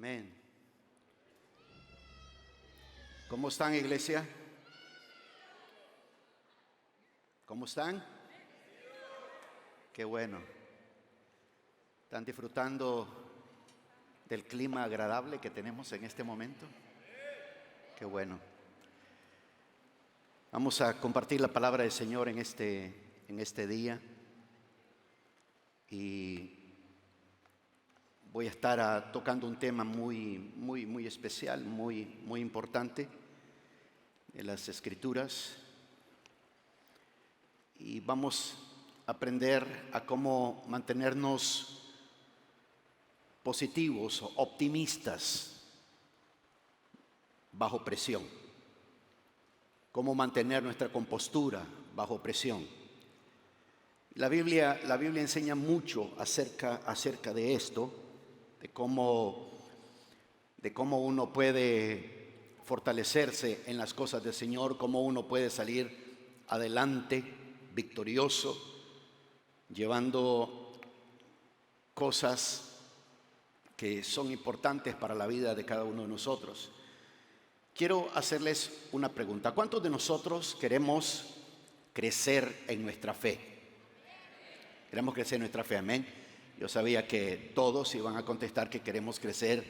Amén. ¿Cómo están, iglesia? ¿Cómo están? Qué bueno. ¿Están disfrutando del clima agradable que tenemos en este momento? Qué bueno. Vamos a compartir la palabra del Señor en este día. Y voy a estar tocando un tema muy especial, muy importante en las Escrituras. Y vamos a aprender a cómo mantenernos positivos o optimistas bajo presión. Cómo mantener nuestra compostura bajo presión. La Biblia enseña mucho acerca de esto, de cómo uno puede fortalecerse en las cosas del Señor, cómo uno puede salir adelante, victorioso, llevando cosas que son importantes para la vida de cada uno de nosotros. Quiero hacerles una pregunta. ¿Cuántos de nosotros queremos crecer en nuestra fe? Queremos crecer en nuestra fe, amén. Yo sabía que todos iban a contestar que queremos crecer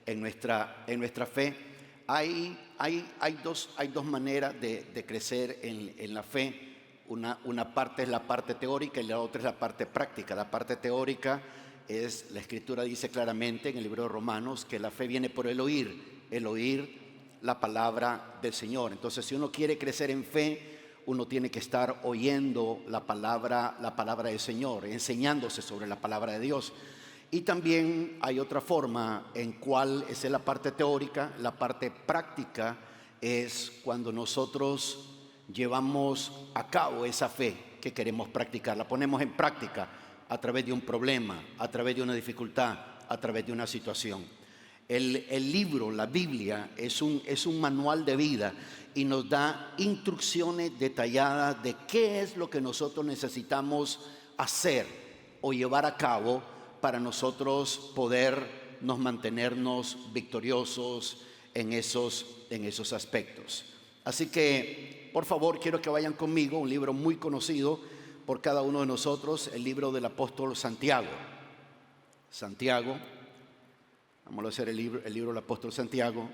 en nuestra fe. Hay dos maneras de crecer en la fe. Una parte es la parte teórica y la otra es la parte práctica. La parte teórica es, la Escritura dice claramente en el libro de Romanos, que la fe viene por el oír la palabra del Señor. Entonces, si uno quiere crecer en fe, uno tiene que estar oyendo la palabra del Señor, enseñándose sobre la palabra de Dios. Y también hay otra forma en cual esa es la parte teórica. La parte práctica es cuando nosotros llevamos a cabo esa fe que queremos practicar. La ponemos en práctica a través de un problema, a través de una dificultad, a través de una situación. El libro, la Biblia, es un manual de vida y nos da instrucciones detalladas de qué es lo que nosotros necesitamos hacer o llevar a cabo para nosotros podernos mantenernos victoriosos en esos aspectos. Así que, por favor, quiero que vayan conmigo, un libro muy conocido por cada uno de nosotros, el libro del apóstol Santiago. Vamos a hacer el libro del apóstol Santiago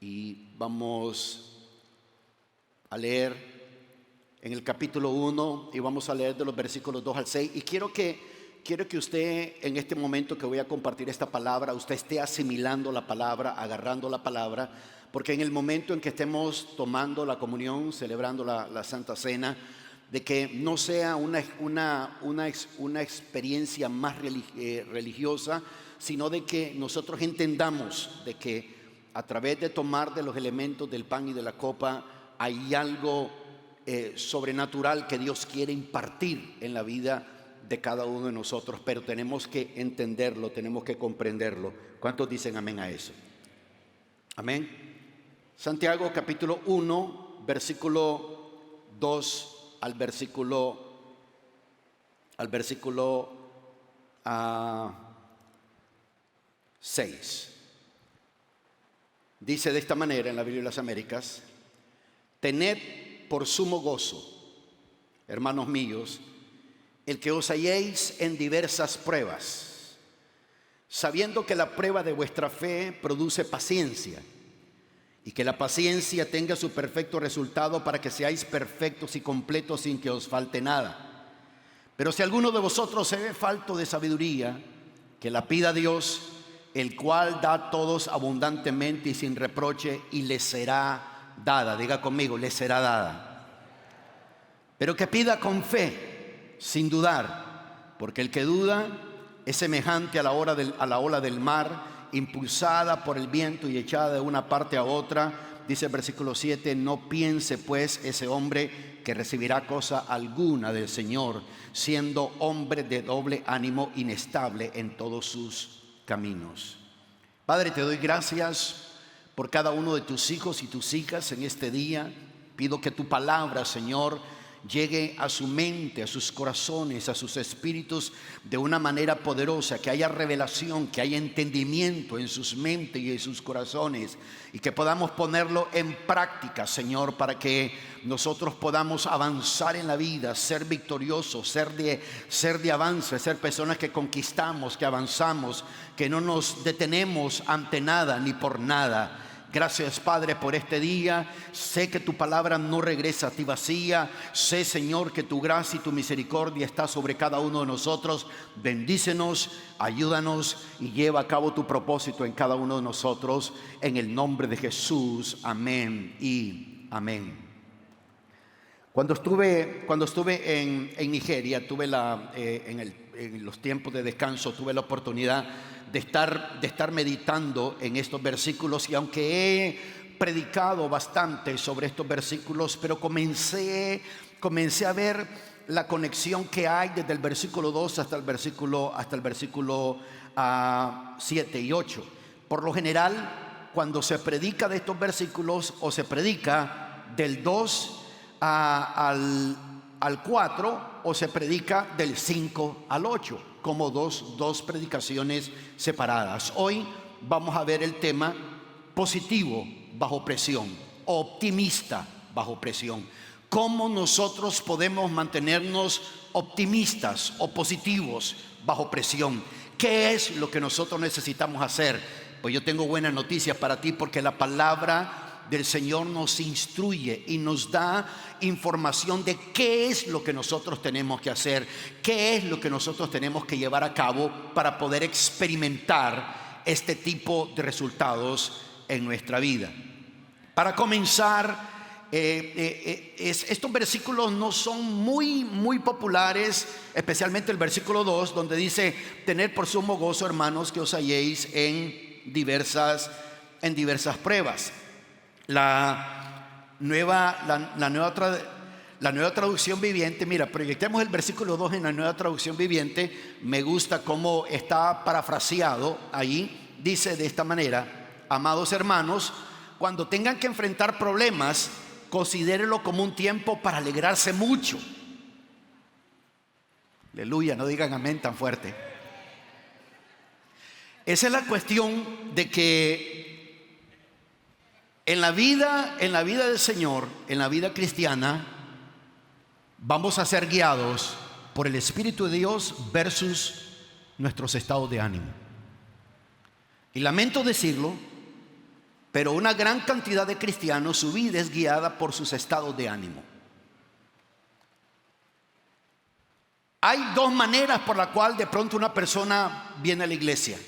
y vamos a leer en el capítulo 1 y vamos a leer de los versículos 2 al 6. Y quiero que usted, en este momento que voy a compartir esta palabra, usted esté asimilando la palabra, agarrando la palabra, porque en el momento en que estemos tomando la comunión, celebrando la Santa Cena, de que no sea una experiencia más religiosa, sino de que nosotros entendamos de que a través de tomar de los elementos del pan y de la copa hay algo sobrenatural que Dios quiere impartir en la vida de cada uno de nosotros, pero tenemos que entenderlo, tenemos que comprenderlo. ¿Cuántos dicen amén a eso? Amén. Santiago capítulo 1, versículo 2 al versículo 6. Dice de esta manera en la Biblia de las Américas: tened por sumo gozo, hermanos míos, el que os halléis en diversas pruebas, sabiendo que la prueba de vuestra fe produce paciencia, y que la paciencia tenga su perfecto resultado para que seáis perfectos y completos sin que os falte nada. Pero si alguno de vosotros se ve falto de sabiduría, que la pida a Dios, el cual da a todos abundantemente y sin reproche, y le será dada. Diga conmigo, le será dada. Pero que pida con fe, sin dudar, porque el que duda es semejante a la ola del mar, impulsada por el viento y echada de una parte a otra. Dice el versículo 7, no piense pues ese hombre que recibirá cosa alguna del Señor, siendo hombre de doble ánimo, inestable en todos sus caminos. Padre, te doy gracias por cada uno de tus hijos y tus hijas en este día. Pido que tu palabra, Señor, llegue a su mente, a sus corazones, a sus espíritus de una manera poderosa, que haya revelación, que haya entendimiento en sus mentes y en sus corazones, y que podamos ponerlo en práctica, Señor, para que nosotros podamos avanzar en la vida, ser victoriosos, ser de avance, ser personas que conquistamos, que avanzamos, que no nos detenemos ante nada ni por nada. Gracias, Padre, por este día. Sé que tu palabra no regresa a ti vacía. Sé, Señor, que tu gracia y tu misericordia está sobre cada uno de nosotros. Bendícenos, ayúdanos y lleva a cabo tu propósito en cada uno de nosotros. En el nombre de Jesús. Amén y amén. Cuando estuve en Nigeria, en los tiempos de descanso, tuve la oportunidad de estar meditando en estos versículos, y aunque he predicado bastante sobre estos versículos, pero comencé a ver la conexión que hay desde el versículo 2 hasta el versículo 7 y 8. Por lo general, cuando se predica de estos versículos, o se predica del 2 al 4, o se predica del 5 al 8, como dos predicaciones separadas. Hoy vamos a ver el tema positivo bajo presión, optimista bajo presión. ¿Cómo nosotros podemos mantenernos optimistas o positivos bajo presión? ¿Qué es lo que nosotros necesitamos hacer? Pues yo tengo buenas noticias para ti, porque la palabra del Señor nos instruye y nos da información de qué es lo que nosotros tenemos que hacer, qué es lo que nosotros tenemos que llevar a cabo para poder experimentar este tipo de resultados en nuestra vida. Para comenzar, estos versículos no son muy populares, especialmente el versículo 2, donde dice: tened por sumo gozo, hermanos, que os halléis en diversas pruebas. La nueva traducción viviente, mira, proyectemos el versículo 2 en la nueva traducción viviente. Me gusta cómo está parafraseado ahí. Dice de esta manera: amados hermanos, cuando tengan que enfrentar problemas, considérenlo como un tiempo para alegrarse mucho. Aleluya, no digan amén tan fuerte. Esa es la cuestión de que en la vida del Señor, en la vida cristiana, vamos a ser guiados por el Espíritu de Dios versus nuestros estados de ánimo. Y lamento decirlo, pero una gran cantidad de cristianos, su vida es guiada por sus estados de ánimo. Hay dos maneras por la cual de pronto una persona viene a la iglesia: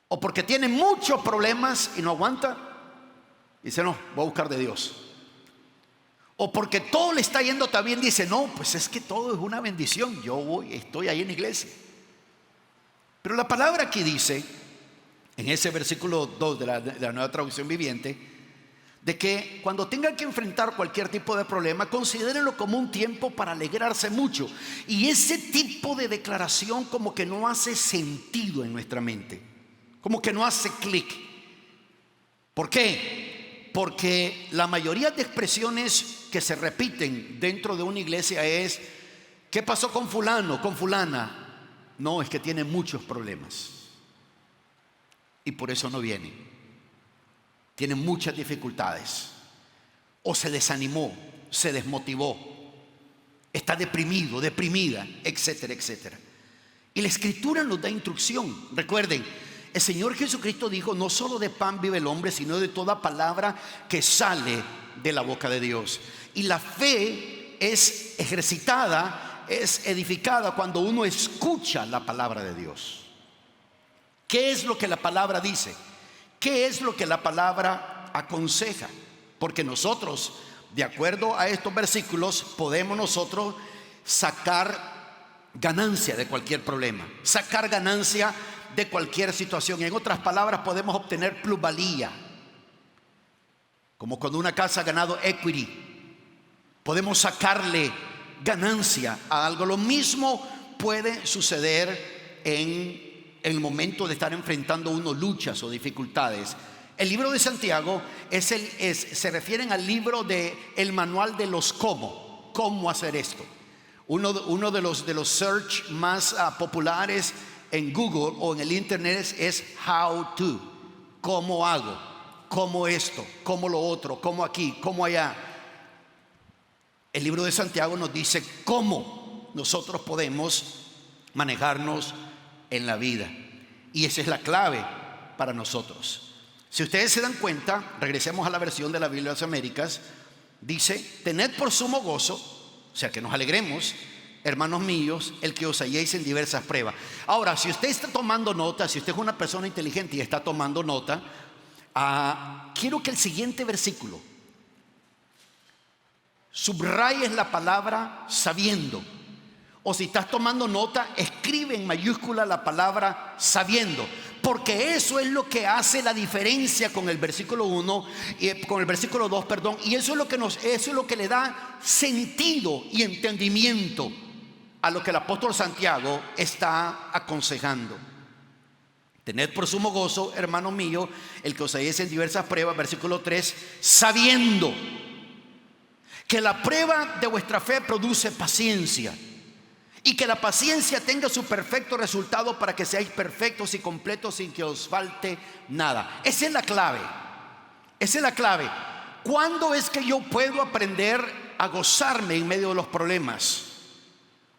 o porque tiene muchos problemas y no aguanta, dice no, voy a buscar de Dios. O porque todo le está yendo tan bien, dice no, pues es que todo es una bendición, estoy ahí en la iglesia. Pero la palabra aquí dice, en ese versículo 2 de la nueva traducción viviente, de que cuando tengan que enfrentar cualquier tipo de problema, considérenlo como un tiempo para alegrarse mucho. Y ese tipo de declaración como que no hace sentido en nuestra mente, como que no hace clic. ¿Por qué? Porque la mayoría de expresiones que se repiten dentro de una iglesia es: ¿qué pasó con fulano, con fulana? No, es que tiene muchos problemas y por eso no viene. Tiene muchas dificultades, o se desanimó, se desmotivó, está deprimido, deprimida, etcétera, etcétera. Y la Escritura nos da instrucción. Recuerden, el Señor Jesucristo dijo: no solo de pan vive el hombre, sino de toda palabra que sale de la boca de Dios. Y la fe es ejercitada, es edificada cuando uno escucha la palabra de Dios. ¿Qué es lo que la palabra dice? ¿Qué es lo que la palabra aconseja? Porque nosotros, de acuerdo a estos versículos, podemos nosotros sacar ganancia de cualquier problema, sacar ganancia de cualquier situación. En otras palabras, podemos obtener plusvalía, como cuando una casa ha ganado equity, podemos sacarle ganancia a algo. Lo mismo puede suceder en el momento de estar enfrentando uno luchas o dificultades. El libro de Santiago se refieren al libro de el manual de los cómo. cómo hacer esto. Uno de los search más populares en Google o en el internet es how to. ¿Cómo hago? ¿Cómo esto? ¿Cómo lo otro? ¿Cómo aquí? ¿Cómo allá? El libro de Santiago nos dice cómo nosotros podemos manejarnos en la vida. Y esa es la clave para nosotros. Si ustedes se dan cuenta, regresemos a la versión de la Biblia de las Américas. Dice: tened por sumo gozo, o sea que nos alegremos, hermanos míos, el que os halléis en diversas pruebas. Ahora, si usted está tomando nota, si usted es una persona inteligente y está tomando nota, quiero que el siguiente versículo subrayes la palabra sabiendo. O si estás tomando nota, escribe en mayúscula la palabra sabiendo, porque eso es lo que hace la diferencia con el versículo 1 con el versículo 2, perdón, y eso es lo que le da sentido y entendimiento a lo que el apóstol Santiago está aconsejando. Tened por sumo gozo, hermano mío, el que os halléis en diversas pruebas, versículo 3, sabiendo que la prueba de vuestra fe produce paciencia, y que la paciencia tenga su perfecto resultado, para que seáis perfectos y completos sin que os falte nada. Esa es la clave. Esa es la clave. ¿Cuándo es que yo puedo aprender a gozarme en medio de los problemas?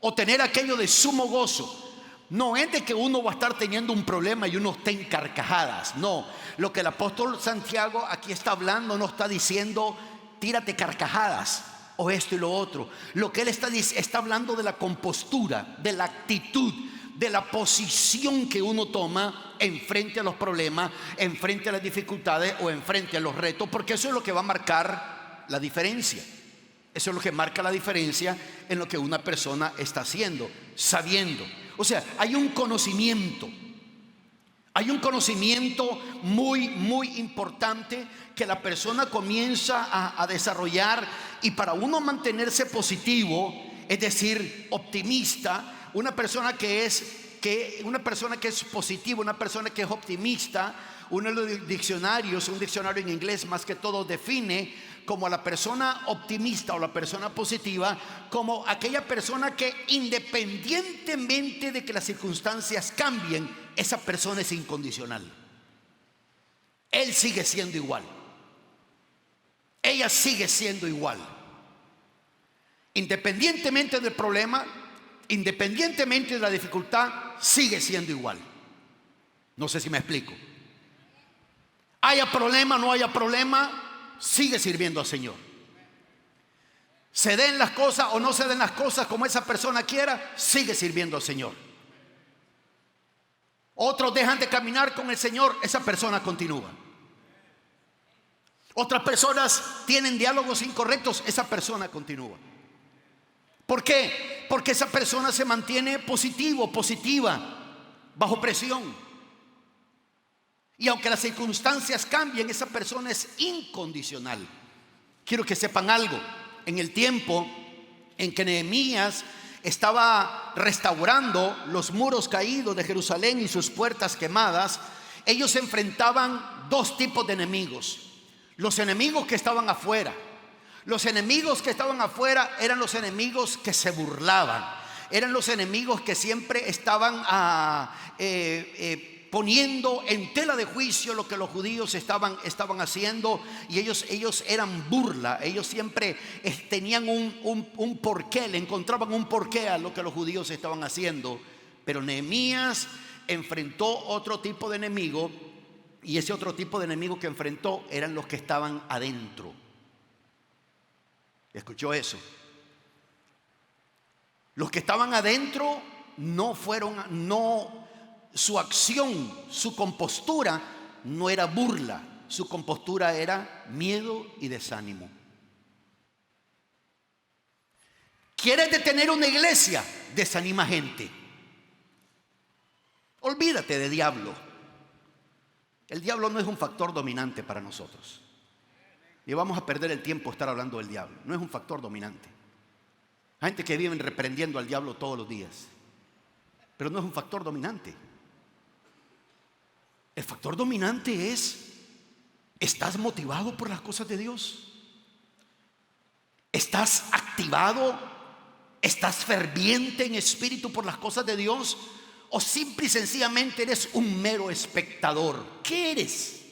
O tener aquello de sumo gozo. No es de que uno va a estar teniendo un problema y uno esté en carcajadas. No, lo que el apóstol Santiago aquí está hablando, no está diciendo tírate carcajadas o esto y lo otro. Lo que él está hablando de la compostura, de la actitud, de la posición que uno toma en frente a los problemas, en frente a las dificultades o en frente a los retos, porque eso es lo que va a marcar la diferencia. Eso es lo que marca la diferencia en lo que una persona está haciendo, sabiendo. O sea, hay un conocimiento. Hay un conocimiento muy, muy importante que la persona comienza a desarrollar, y para uno mantenerse positivo, es decir, optimista, una persona que es positiva, una persona que es optimista, uno de los diccionarios, un diccionario en inglés más que todo, define como a la persona optimista o la persona positiva como aquella persona que, independientemente de que las circunstancias cambien, esa persona es incondicional. Él sigue siendo igual. Ella sigue siendo igual. Independientemente del problema, independientemente de la dificultad, sigue siendo igual. No sé si me explico. Haya problema, no haya problema, sigue sirviendo al Señor. Se den las cosas o no se den las cosas como esa persona quiera, sigue sirviendo al Señor. Otros dejan de caminar con el Señor, esa persona continúa. Otras personas tienen diálogos incorrectos, esa persona continúa. ¿Por qué? Porque esa persona se mantiene positivo, positiva, bajo presión. Y aunque las circunstancias cambien, esa persona es incondicional. Quiero que sepan algo. En el tiempo en que Nehemías estaba restaurando los muros caídos de Jerusalén y sus puertas quemadas, ellos enfrentaban dos tipos de enemigos. Los enemigos que estaban afuera. Los enemigos que estaban afuera eran los enemigos que se burlaban. Eran los enemigos que siempre estaban poniendo en tela de juicio lo que los judíos estaban haciendo, y ellos eran burla. Ellos siempre tenían un porqué, le encontraban un porqué a lo que los judíos estaban haciendo. Pero Nehemías enfrentó otro tipo de enemigo, y ese otro tipo de enemigo que enfrentó eran los que estaban adentro. ¿Escuchó eso? Los que estaban adentro su acción, su compostura no era burla, su compostura era miedo y desánimo. ¿Quieres detener una iglesia? Desanima gente. Olvídate de diablo. El diablo no es un factor dominante para nosotros. Y vamos a perder el tiempo estar hablando del diablo. No es un factor dominante. Hay gente que vive reprendiendo al diablo todos los días, pero no es un factor dominante. El factor dominante es: ¿estás motivado por las cosas de Dios? ¿Estás activo activado? ¿Estás ferviente en espíritu por las cosas de Dios? ¿O simple y sencillamente eres un mero espectador? ¿Qué eres?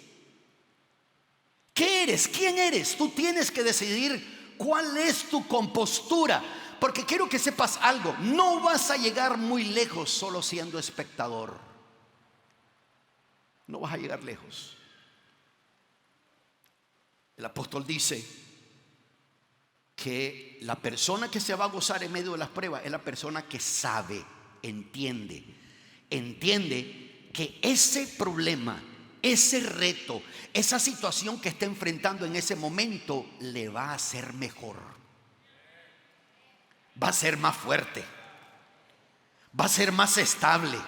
¿Qué eres? ¿Quién eres? Tú tienes que decidir cuál es tu compostura. Porque quiero que sepas algo: no vas a llegar muy lejos solo siendo espectador. No vas a llegar lejos. El apóstol dice que la persona que se va a gozar en medio de las pruebas es la persona que sabe, entiende que ese problema, ese reto, esa situación que está enfrentando en ese momento le va a hacer mejor, va a ser más fuerte, va a ser más estable.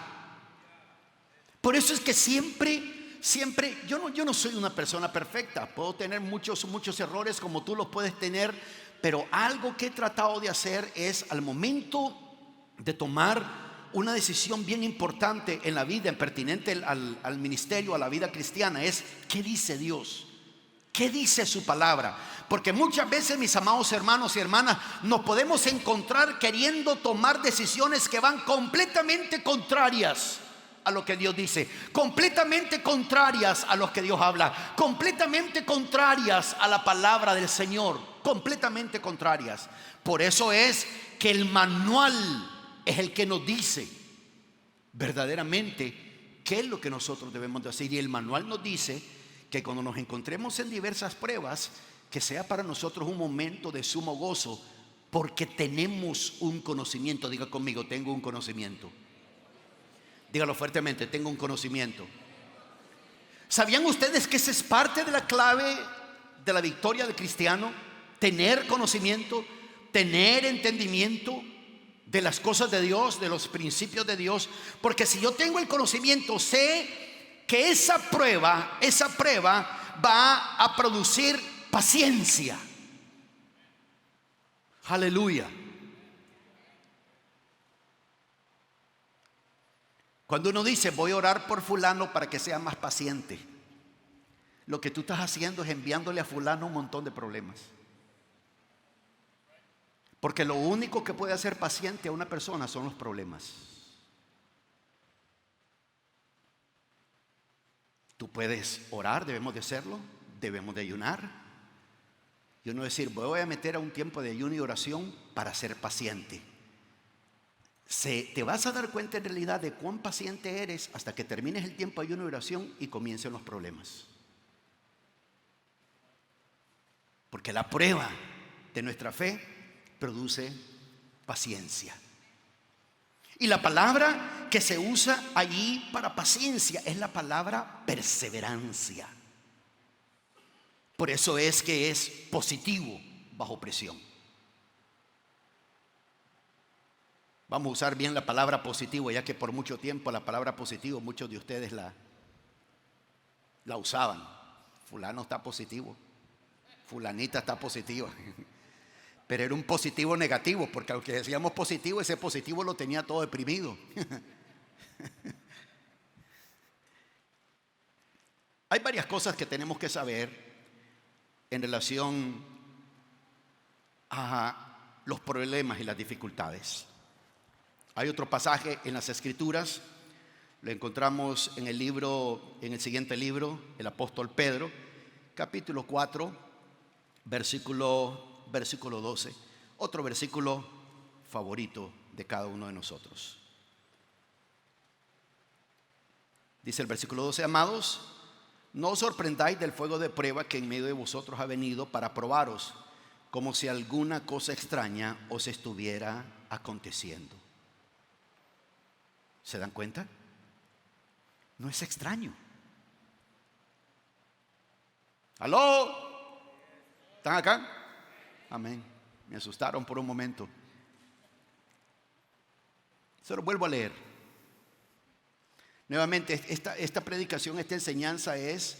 Por eso es que siempre, yo no soy una persona perfecta. Puedo tener muchos errores como tú los puedes tener, pero algo que he tratado de hacer es, al momento de tomar una decisión bien importante en la vida, pertinente al ministerio, a la vida cristiana, es: ¿qué dice Dios? ¿Qué dice su palabra? Porque muchas veces, mis amados hermanos y hermanas, nos podemos encontrar queriendo tomar decisiones que van completamente contrarias a lo que Dios dice, completamente contrarias a lo que Dios habla, completamente contrarias a la palabra del Señor, completamente contrarias. Por eso es que el manual es el que nos dice verdaderamente qué es lo que nosotros debemos de hacer. Y el manual nos dice que cuando nos encontremos en diversas pruebas, que sea para nosotros un momento de sumo gozo, porque tenemos un conocimiento. Diga conmigo: tengo un conocimiento. Dígalo fuertemente: tengo un conocimiento. ¿Sabían ustedes que esa es parte de la clave de la victoria del cristiano? Tener conocimiento, tener entendimiento de las cosas de Dios, de los principios de Dios. Porque si yo tengo el conocimiento, sé que esa prueba va a producir paciencia. Aleluya. Cuando uno dice: voy a orar por fulano para que sea más paciente, lo que tú estás haciendo es enviándole a fulano un montón de problemas. Porque lo único que puede hacer paciente a una persona son los problemas. Tú puedes orar, debemos de hacerlo, debemos de ayunar. Y uno decir: voy a meter a un tiempo de ayuno y oración para ser paciente. Te vas a dar cuenta en realidad de cuán paciente eres hasta que termines el tiempo de ayuno y oración y comiencen los problemas. Porque la prueba de nuestra fe produce paciencia. Y la palabra que se usa allí para paciencia es la palabra perseverancia. Por eso es que es positivo bajo presión. Vamos a usar bien la palabra positivo, ya que por mucho tiempo la palabra positivo muchos de ustedes la usaban. Fulano está positivo, fulanita está positiva. Pero era un positivo negativo, porque aunque decíamos positivo, ese positivo lo tenía todo deprimido. Hay varias cosas que tenemos que saber en relación a los problemas y las dificultades. Hay otro pasaje en las Escrituras, lo encontramos en el siguiente libro, el apóstol Pedro, capítulo 4, versículo 12, otro versículo favorito de cada uno de nosotros. Dice el versículo 12: amados, no os sorprendáis del fuego de prueba que en medio de vosotros ha venido para probaros, como si alguna cosa extraña os estuviera aconteciendo. ¿Se dan cuenta? No es extraño. ¿Aló? ¿Están acá? Amén. Me asustaron por un momento. Se lo vuelvo a leer. Nuevamente, esta predicación, esta enseñanza es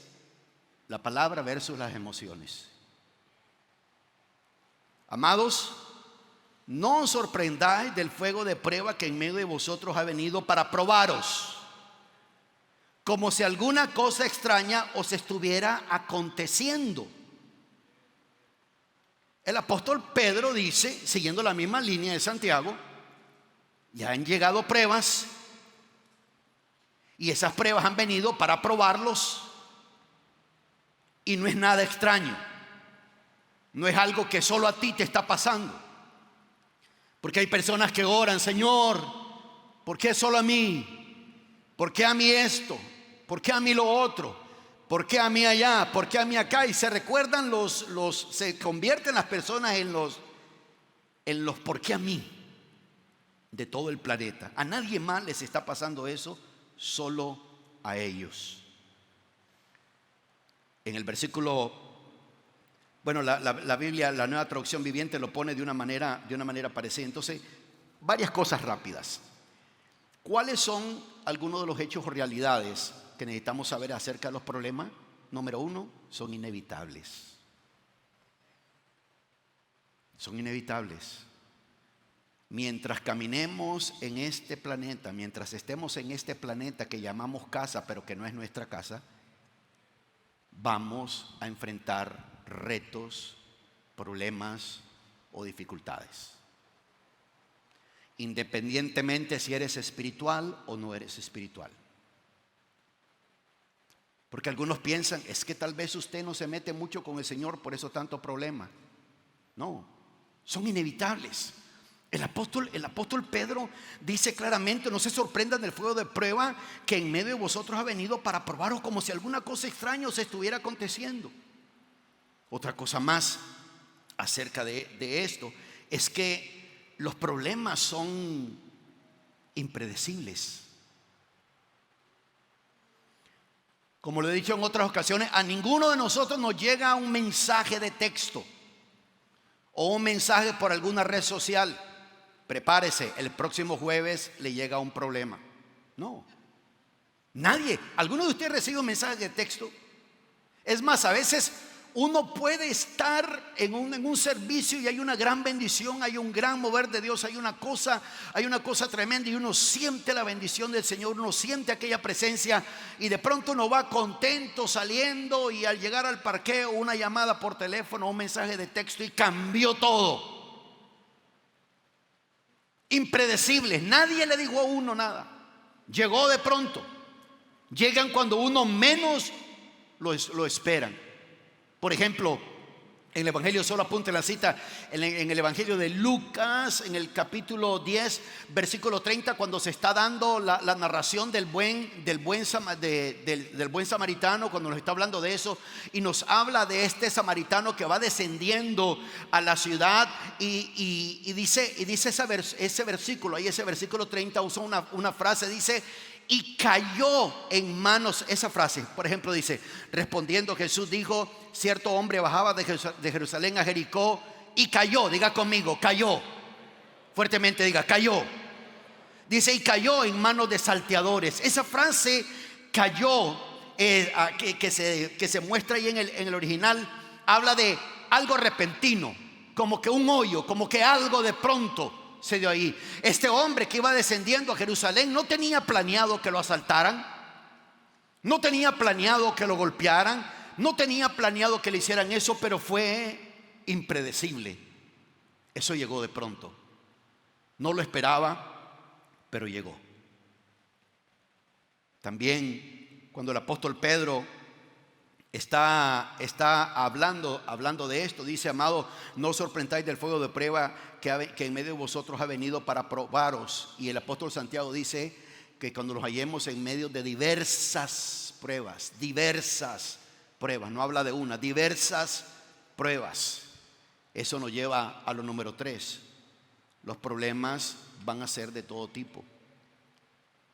la palabra versus las emociones. Amados, no os sorprendáis del fuego de prueba que en medio de vosotros ha venido para probaros, como si alguna cosa extraña os estuviera aconteciendo. El apóstol Pedro dice, siguiendo la misma línea de Santiago, ya han llegado pruebas y esas pruebas han venido para probarlos, y no es nada extraño, no es algo que solo a ti te está pasando, porque hay personas que oran: Señor, ¿por qué solo a mí? ¿Por qué a mí esto? ¿Por qué a mí lo otro? ¿Por qué a mí allá? ¿Por qué a mí acá? Y se recuerdan se convierten las personas en los ¿por qué a mí? De todo el planeta. A nadie más les está pasando eso, solo a ellos. En el versículo, bueno, la Biblia, la Nueva Traducción Viviente, lo pone de una manera parecida. Entonces, varias cosas rápidas. ¿Cuáles son algunos de los hechos o realidades que necesitamos saber acerca de los problemas? Número uno, son inevitables. Son inevitables. Mientras caminemos en este planeta, mientras estemos en este planeta que llamamos casa, pero que no es nuestra casa, vamos a enfrentar retos, problemas o dificultades. Independientemente si eres espiritual o no eres espiritual. Porque algunos piensan, es que tal vez usted no se mete mucho con el Señor, por eso tanto problema. No, son inevitables. El apóstol Pedro dice claramente: no se sorprendan del fuego de prueba que en medio de vosotros ha venido para probaros, como si alguna cosa extraña os estuviera aconteciendo. Otra cosa más acerca de esto es que los problemas son impredecibles. Como lo he dicho en otras ocasiones, a ninguno de nosotros nos llega un mensaje de texto o un mensaje por alguna red social: prepárese, el próximo jueves le llega un problema. No, nadie. ¿Alguno de ustedes recibe un mensaje de texto? Es más, a veces uno puede estar en un servicio y hay una gran bendición, hay un gran mover de Dios, hay una cosa tremenda, y uno siente la bendición del Señor, uno siente aquella presencia, y de pronto uno va contento saliendo, y al llegar al parqueo, una llamada por teléfono, un mensaje de texto, y cambió todo. Impredecibles, nadie le dijo a uno nada, llegó de pronto, llegan cuando uno menos lo esperan. Por ejemplo, en el Evangelio, solo apunte la cita, en el Evangelio de Lucas, en el capítulo 10, versículo 30, cuando se está dando la narración del buen samaritano, cuando nos está hablando de eso, y nos habla de este samaritano que va descendiendo a la ciudad, y dice ese versículo, ahí ese versículo 30 usa una frase, dice: y cayó en manos. Esa frase, por ejemplo, dice: respondiendo Jesús dijo: cierto hombre bajaba de Jerusalén a Jericó y cayó. Diga conmigo, cayó. Fuertemente diga, cayó. Dice: y cayó en manos de salteadores. Esa frase, cayó, que se muestra ahí en el original, habla de algo repentino, como que un hoyo, como que algo de pronto se dio ahí. Este hombre que iba descendiendo a Jerusalén no tenía planeado que lo asaltaran, no tenía planeado que lo golpearan, no tenía planeado que le hicieran eso, pero fue impredecible. Eso llegó de pronto. No lo esperaba, pero llegó. También cuando el apóstol Pedro está hablando de esto, dice: amado, no os sorprendáis del fuego de prueba que en medio de vosotros ha venido para probaros. Y el apóstol Santiago dice que cuando nos hallemos en medio de diversas pruebas, no habla de una, diversas pruebas, eso nos lleva a lo número 3. Los problemas van a ser de todo tipo.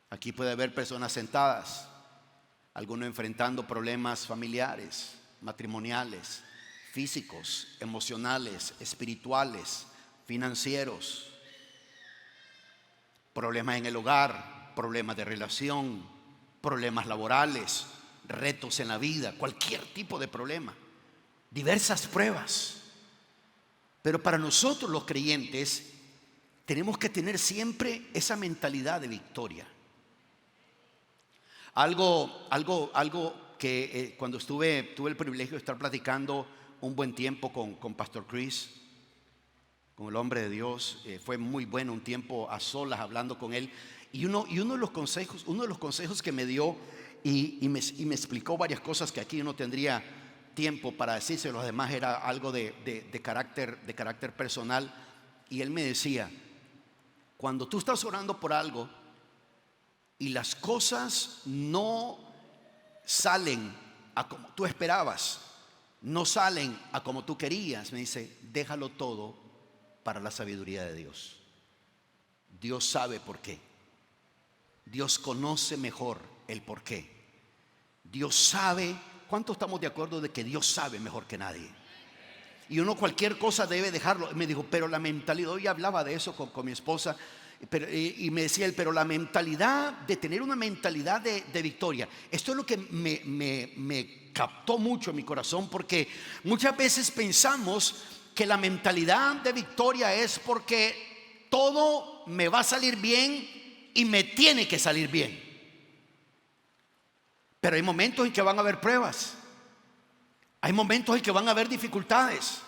Aquí puede haber personas sentadas, algunos enfrentando problemas familiares, matrimoniales, físicos, emocionales, espirituales, financieros, problemas en el hogar, problemas de relación, problemas laborales, retos en la vida, cualquier tipo de problema, diversas pruebas. Pero para nosotros los creyentes tenemos que tener siempre esa mentalidad de victoria. Algo que cuando tuve el privilegio de estar platicando un buen tiempo con Pastor Chris, con el hombre de Dios. Fue muy bueno un tiempo a solas hablando con él. Y uno de los consejos que me dio y me explicó varias cosas que aquí yo no tendría tiempo para decirse, los demás era algo de carácter personal. Y él me decía: cuando tú estás orando por algo y las cosas no salen a como tú esperabas, no salen a como tú querías, me dice, déjalo todo para la sabiduría de Dios. Dios sabe por qué. Dios conoce mejor el por qué. Dios sabe. ¿Cuántos estamos de acuerdo de que Dios sabe mejor que nadie? Y uno cualquier cosa debe dejarlo. Me dijo, pero la mentalidad, hoy hablaba de eso con mi esposa, y me decía él, pero la mentalidad de tener una mentalidad de victoria. Esto es lo que me captó mucho en mi corazón, porque muchas veces pensamos que la mentalidad de victoria es porque todo me va a salir bien y me tiene que salir bien. Pero hay momentos en que van a haber pruebas, hay momentos en que van a haber dificultades,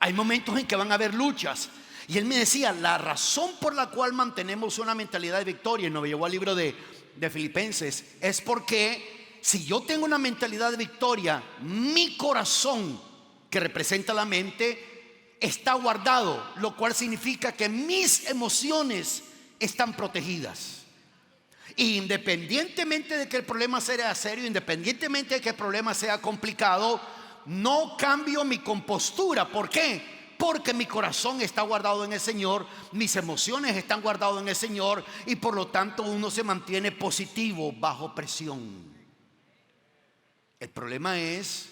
hay momentos en que van a haber luchas. Y él me decía, la razón por la cual mantenemos una mentalidad de victoria, y nos llevó al libro de Filipenses, es porque si yo tengo una mentalidad de victoria, mi corazón, que representa la mente, está guardado, lo cual significa que mis emociones están protegidas. Independientemente de que el problema sea serio, independientemente de que el problema sea complicado, no cambio mi compostura. ¿Por qué? Porque mi corazón está guardado en el Señor, mis emociones están guardadas en el Señor, y por lo tanto uno se mantiene positivo bajo presión. El problema es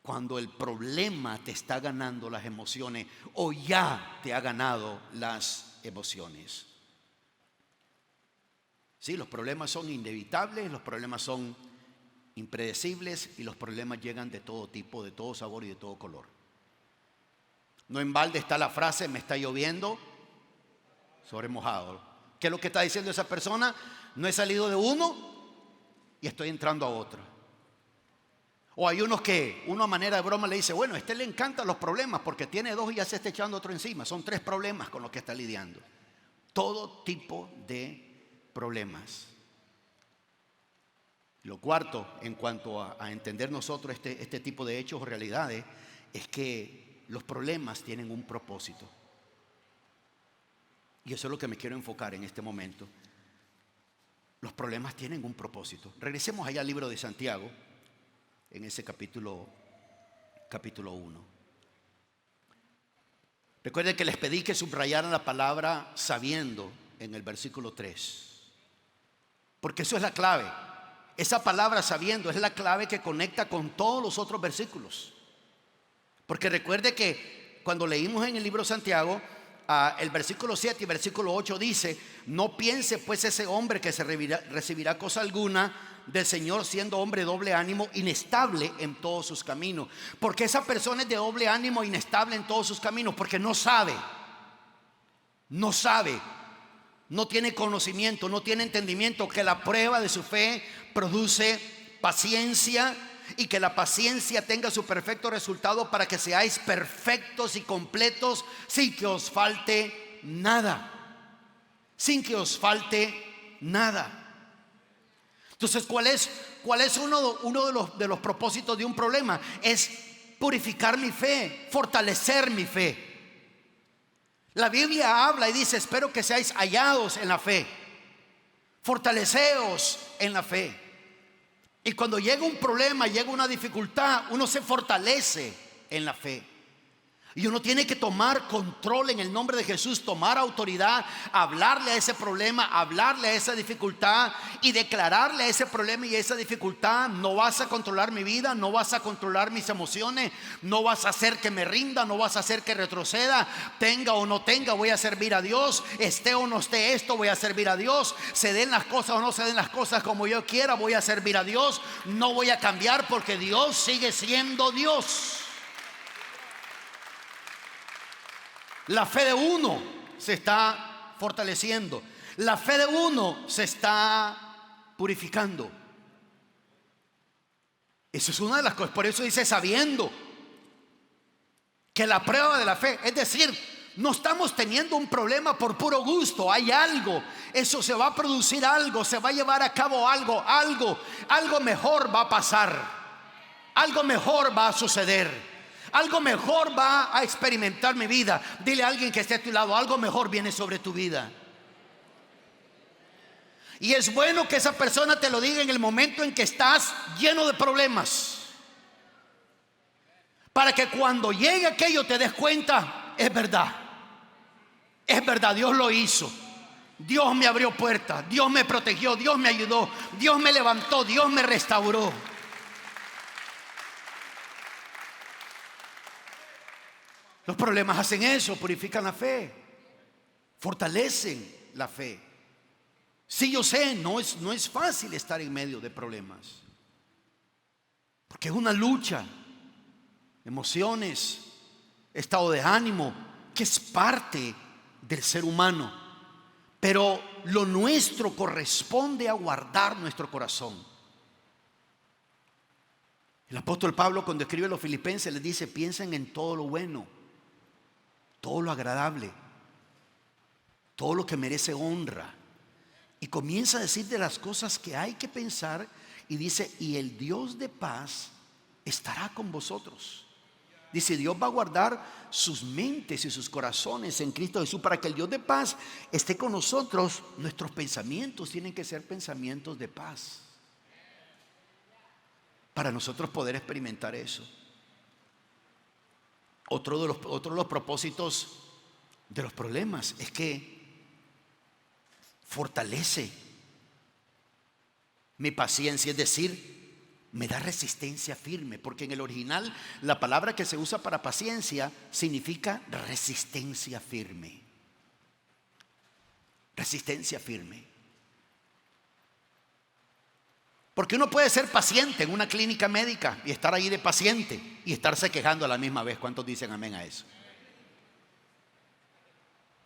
cuando el problema te está ganando las emociones, o ya te ha ganado las emociones. Sí, los problemas son inevitables, los problemas son impredecibles, y los problemas llegan de todo tipo, de todo sabor y de todo color. No en balde está la frase, me está lloviendo sobre mojado. ¿Qué es lo que está diciendo esa persona? No he salido de uno y estoy entrando a otro. O hay unos que uno a manera de broma le dice, bueno, a este le encantan los problemas porque tiene dos y ya se está echando otro encima. Son 3 problemas con los que está lidiando. Todo tipo de problemas. Lo cuarto, en cuanto a entender nosotros este tipo de hechos o realidades, es que los problemas tienen un propósito. Y eso es lo que me quiero enfocar en este momento. Los problemas tienen un propósito. Regresemos allá al libro de Santiago, en ese capítulo 1. Recuerden que les pedí que subrayaran la palabra sabiendo en el versículo 3. Porque eso es la clave. Esa palabra sabiendo es la clave que conecta con todos los otros versículos. Porque recuerde que cuando leímos en el libro de Santiago, el versículo 7 y versículo 8 dice: no piense pues ese hombre que se recibirá cosa alguna del Señor, siendo hombre de doble ánimo, inestable en todos sus caminos. Porque esa persona es de doble ánimo, inestable en todos sus caminos, porque no sabe, no tiene conocimiento, no tiene entendimiento que la prueba de su fe produce paciencia, y que la paciencia tenga su perfecto resultado para que seáis perfectos y completos sin que os falte nada. Sin que os falte nada. Entonces, ¿cuál es uno de los propósitos de un problema? Es purificar mi fe, fortalecer mi fe. La Biblia habla y dice: espero que seáis hallados en la fe, fortaleceos en la fe. Y cuando llega un problema, llega una dificultad, uno se fortalece en la fe. Y uno tiene que tomar control en el nombre de Jesús, tomar autoridad, hablarle a ese problema, hablarle a esa dificultad y declararle a ese problema y a esa dificultad: no vas a controlar mi vida, no vas a controlar mis emociones, no vas a hacer que me rinda, no vas a hacer que retroceda, tenga o no tenga, voy a servir a Dios, esté o no esté esto, voy a servir a Dios, se den las cosas o no se den las cosas como yo quiera, voy a servir a Dios, no voy a cambiar porque Dios sigue siendo Dios. La fe de uno se está fortaleciendo, la fe de uno se está purificando. Eso es una de las cosas. Por eso dice sabiendo. que la prueba de la fe. Es decir, no estamos teniendo un problema por puro gusto. Hay algo, eso se va a producir algo, se va a llevar a cabo algo mejor va a pasar, algo mejor va a suceder, algo mejor va a experimentar mi vida. Dile a alguien que esté a tu lado: algo mejor viene sobre tu vida. Y es bueno que esa persona te lo diga en el momento en que estás lleno de problemas, para que cuando llegue aquello te des cuenta: es verdad, Dios lo hizo, Dios me abrió puertas, Dios me protegió, Dios me ayudó, Dios me levantó, Dios me restauró. Los problemas hacen eso, purifican la fe, fortalecen la fe. Sí, yo sé, no es fácil estar en medio de problemas, porque es una lucha, emociones, estado de ánimo, que es parte del ser humano. Pero lo nuestro corresponde a guardar nuestro corazón. El apóstol Pablo, cuando escribe a los filipenses, les dice: piensen en todo lo bueno, todo lo agradable, todo lo que merece honra. Y comienza a decir de las cosas que hay que pensar, y dice: y el Dios de paz estará con vosotros. Dice: Dios va a guardar sus mentes y sus corazones en Cristo Jesús. Para que el Dios de paz esté con nosotros, nuestros pensamientos tienen que ser pensamientos de paz, para nosotros poder experimentar eso. Otro de los propósitos de los problemas es que fortalece mi paciencia, es decir, me da resistencia firme, porque en el original la palabra que se usa para paciencia significa resistencia firme. Resistencia firme. Porque uno puede ser paciente en una clínica médica y estar ahí de paciente y estarse quejando a la misma vez. ¿Cuántos dicen amén a eso?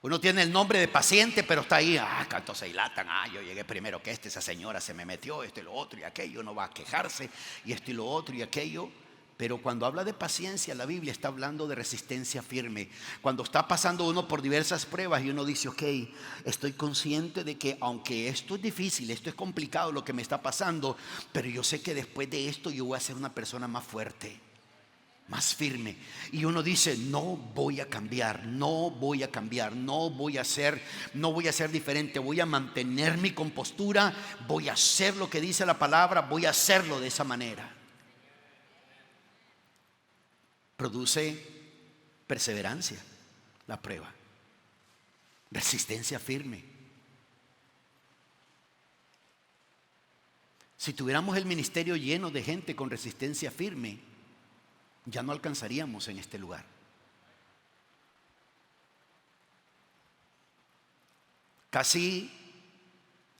Uno tiene el nombre de paciente, pero está ahí: cuántos se dilatan, yo llegué primero que esa señora se me metió, esto y lo otro y aquello. Uno va a quejarse y esto y lo otro y aquello. Pero cuando habla de paciencia, la Biblia está hablando de resistencia firme. Cuando está pasando uno por diversas pruebas y uno dice: ok, estoy consciente de que aunque esto es difícil, esto es complicado lo que me está pasando, pero yo sé que después de esto yo voy a ser una persona más fuerte, más firme. Y uno dice: no voy a cambiar, no voy a cambiar, no voy a ser diferente, voy a mantener mi compostura, voy a hacer lo que dice la palabra, voy a hacerlo de esa manera. Produce perseverancia la prueba, resistencia firme. Si tuviéramos el ministerio lleno de gente con resistencia firme, ya no alcanzaríamos en este lugar. Casi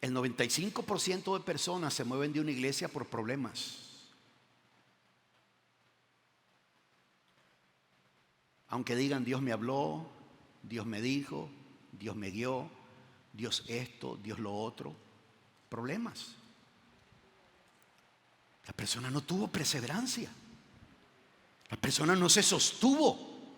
el 95% de personas se mueven de una iglesia por problemas. Aunque digan: Dios me habló, Dios me dijo, Dios me guió, Dios esto, Dios lo otro. Problemas. La persona no tuvo perseverancia. La persona no se sostuvo.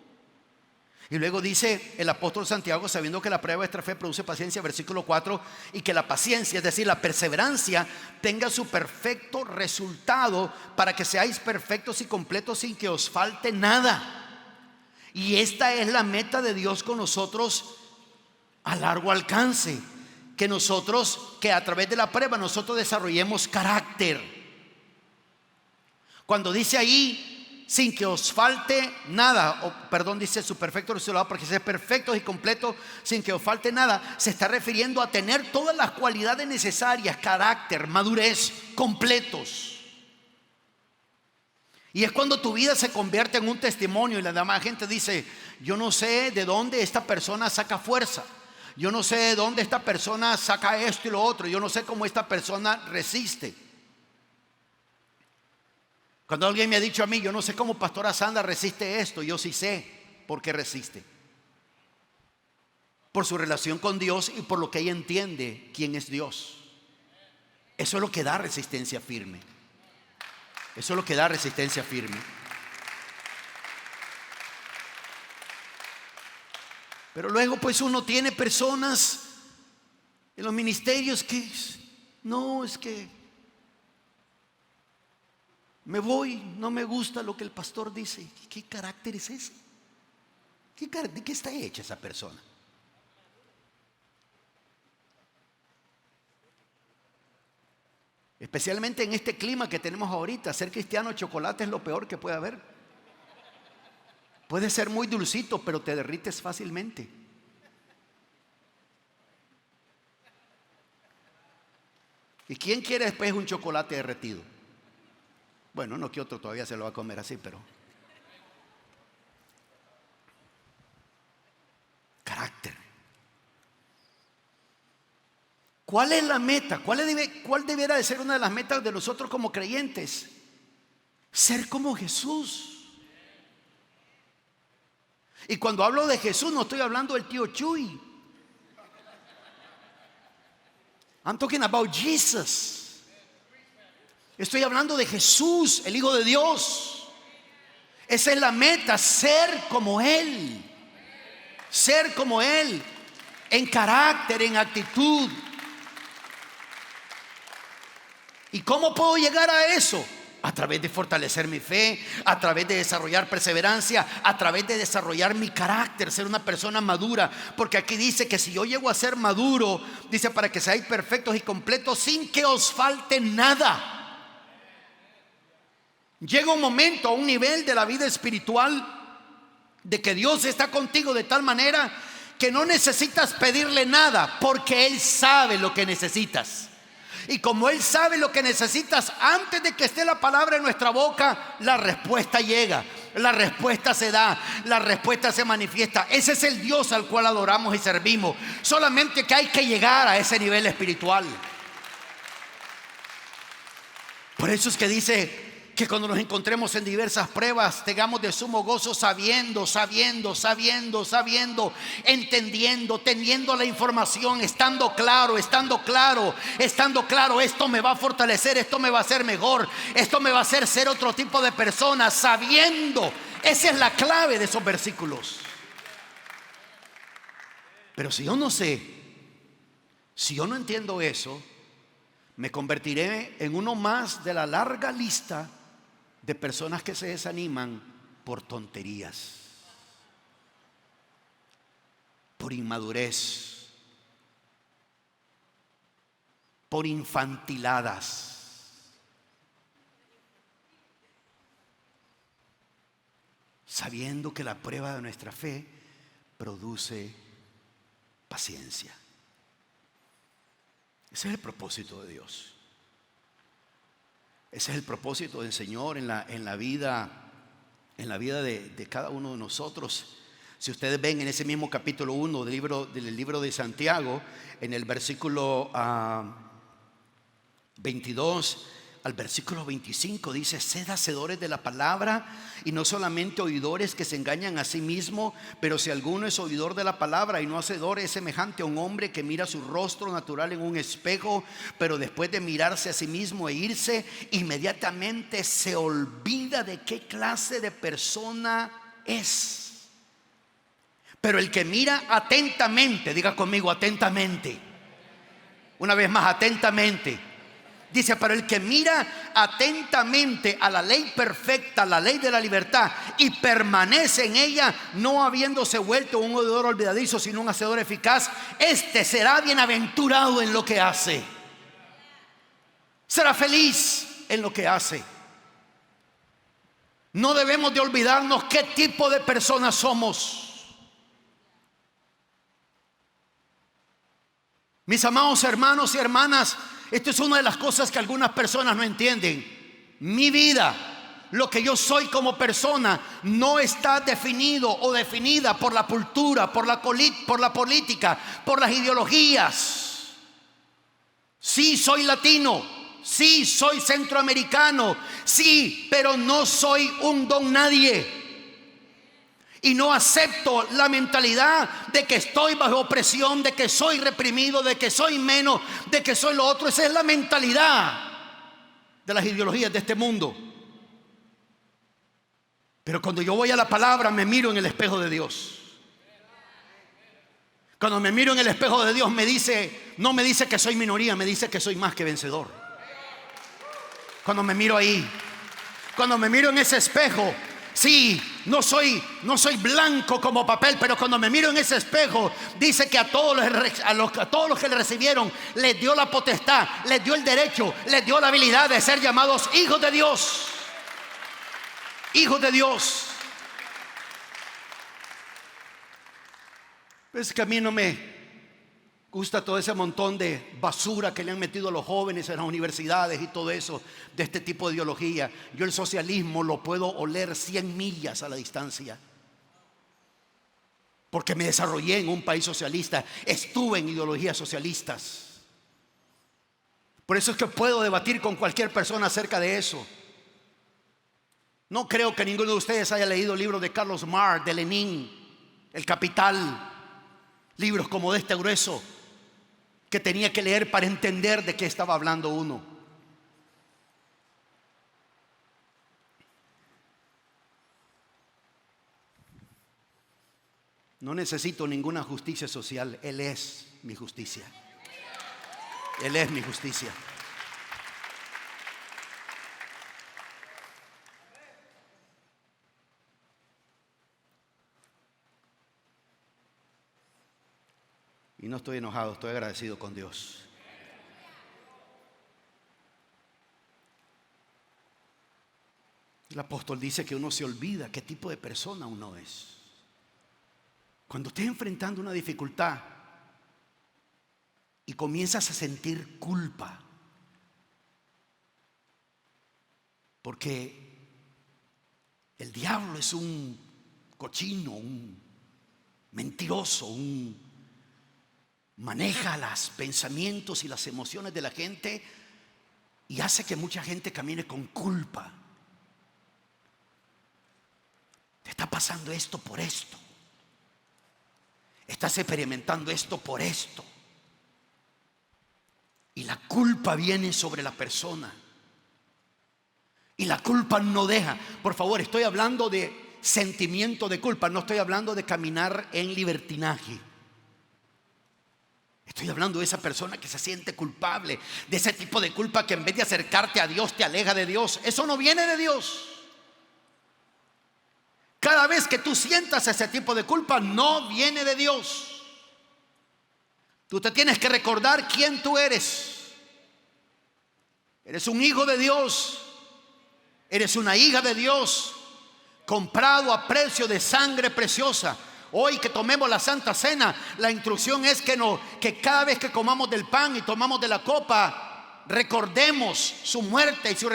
Y luego dice el apóstol Santiago: sabiendo que la prueba de vuestra fe produce paciencia, versículo 4, y que la paciencia, es decir, la perseverancia, tenga su perfecto resultado, para que seáis perfectos y completos sin que os falte nada. Y esta es la meta de Dios con nosotros a largo alcance: que a través de la prueba nosotros desarrollemos carácter. Cuando dice ahí: sin que os falte nada, dice su perfecto resultado, porque seáis perfectos y completos sin que os falte nada, se está refiriendo a tener todas las cualidades necesarias: carácter, madurez, completos. Y es cuando tu vida se convierte en un testimonio y la demás gente dice: yo no sé de dónde esta persona saca fuerza, yo no sé de dónde esta persona saca esto y lo otro, yo no sé cómo esta persona resiste. Cuando alguien me ha dicho a mí: yo no sé cómo pastora Sandra resiste esto, yo sí sé por qué resiste. Por su relación con Dios y por lo que ella entiende quién es Dios. Eso es lo que da resistencia firme. Eso es lo que da resistencia firme. Pero luego pues uno tiene personas en los ministerios que no, es que me voy, no me gusta lo que el pastor dice. ¿Qué carácter es ese? ¿De qué está hecha esa persona? Especialmente en este clima que tenemos ahorita, ser cristiano chocolate es lo peor que puede haber. Puede ser muy dulcito, pero te derrites fácilmente. ¿Y quién quiere después un chocolate derretido? Bueno, no que otro todavía se lo va a comer así, pero carácter. ¿Cuál es la meta? ¿Cuál debiera de ser una de las metas de nosotros como creyentes? Ser como Jesús. Y cuando hablo de Jesús no estoy hablando del tío Chuy. I'm talking about Jesus. Estoy hablando de Jesús, el Hijo de Dios. Esa es la meta, ser como Él. Ser como Él, en carácter, en actitud. ¿Y cómo puedo llegar a eso? A través de fortalecer mi fe, a través de desarrollar perseverancia, a través de desarrollar mi carácter, ser una persona madura. Porque aquí dice que si yo llego a ser maduro, dice para que seáis perfectos y completos sin que os falte nada. Llega un momento, a un nivel de la vida espiritual, de que Dios está contigo de tal manera que no necesitas pedirle nada, porque Él sabe lo que necesitas. Y como Él sabe lo que necesitas, antes de que esté la palabra en nuestra boca, la respuesta llega, la respuesta se da, la respuesta se manifiesta. Ese es el Dios al cual adoramos y servimos. Solamente que hay que llegar a ese nivel espiritual. Por eso es que dice que cuando nos encontremos en diversas pruebas, tengamos de sumo gozo, sabiendo, entendiendo, teniendo la información, estando claro, esto me va a fortalecer, esto me va a hacer mejor, esto me va a hacer ser otro tipo de persona, sabiendo. Esa es la clave de esos versículos. Pero si yo no sé, si yo no entiendo eso, me convertiré en uno más de la larga lista de personas que se desaniman por tonterías, por inmadurez, por infantiladas. Sabiendo que la prueba de nuestra fe produce paciencia. Ese es el propósito de Dios. Ese es el propósito del Señor en la vida de cada uno de nosotros. Si ustedes ven en ese mismo capítulo 1 del libro de Santiago, en el versículo 22 al versículo 25 dice: sed hacedores de la palabra y no solamente oidores que se engañan a sí mismos. Pero si alguno es oidor de la palabra y no hacedor, es semejante a un hombre que mira su rostro natural en un espejo, pero después de mirarse a sí mismo e irse, inmediatamente se olvida de qué clase de persona es. Pero el que mira atentamente, diga conmigo atentamente, una vez más, atentamente. Dice: pero el que mira atentamente a la ley perfecta, la ley de la libertad, y permanece en ella, no habiéndose vuelto un oidor olvidadizo, sino un hacedor eficaz, este será bienaventurado en lo que hace. Será feliz en lo que hace. No debemos de olvidarnos qué tipo de personas somos. Mis amados hermanos y hermanas, esto es una de las cosas que algunas personas no entienden. Mi vida, lo que yo soy como persona, no está definido o definida por la cultura, por la política, por las ideologías. Sí, soy latino, sí, soy centroamericano, sí, pero no soy un don nadie. Y no acepto la mentalidad de que estoy bajo opresión, de que soy reprimido, de que soy menos, de que soy lo otro. Esa es la mentalidad de las ideologías de este mundo. Pero cuando yo voy a la palabra, me miro en el espejo de Dios. Cuando me miro en el espejo de Dios no me dice que soy minoría, me dice que soy más que vencedor. Cuando me miro ahí, cuando me miro en ese espejo, sí, no soy blanco como papel, pero cuando me miro en ese espejo, dice que a todos los que le recibieron, les dio la potestad, les dio el derecho, les dio la habilidad de ser llamados hijos de Dios. Hijos de Dios. Es que a mí no me gusta todo ese montón de basura que le han metido a los jóvenes en las universidades y todo eso, de este tipo de ideología. Yo el socialismo lo puedo oler 100 millas a la distancia, porque me desarrollé en un país socialista, estuve en ideologías socialistas. Por eso es que puedo debatir con cualquier persona acerca de eso. No creo que ninguno de ustedes haya leído libros de Carlos Marx, de Lenin, El Capital, libros como de este grueso, que tenía que leer para entender de qué estaba hablando uno. No necesito ninguna justicia social. Él es mi justicia. Él es mi justicia. Y no estoy enojado, estoy agradecido con Dios. El apóstol dice que uno se olvida qué tipo de persona uno es. Cuando estés enfrentando una dificultad y comienzas a sentir culpa, porque el diablo es un cochino, un mentiroso, maneja los pensamientos y las emociones de la gente y hace que mucha gente camine con culpa. Te está pasando esto por esto. Estás experimentando esto por esto. Y la culpa viene sobre la persona. Y la culpa no deja. Por favor, estoy hablando de sentimiento de culpa. No estoy hablando de caminar en libertinaje. Estoy hablando de esa persona que se siente culpable, de ese tipo de culpa que en vez de acercarte a Dios te aleja de Dios. Eso no viene de Dios. Cada vez que tú sientas ese tipo de culpa, no viene de Dios. Tú te tienes que recordar quién tú eres. Eres un hijo de Dios. Eres una hija de Dios, comprado a precio de sangre preciosa. Hoy que tomemos la Santa Cena, la instrucción es que cada vez que comamos del pan y tomamos de la copa, recordemos su muerte y su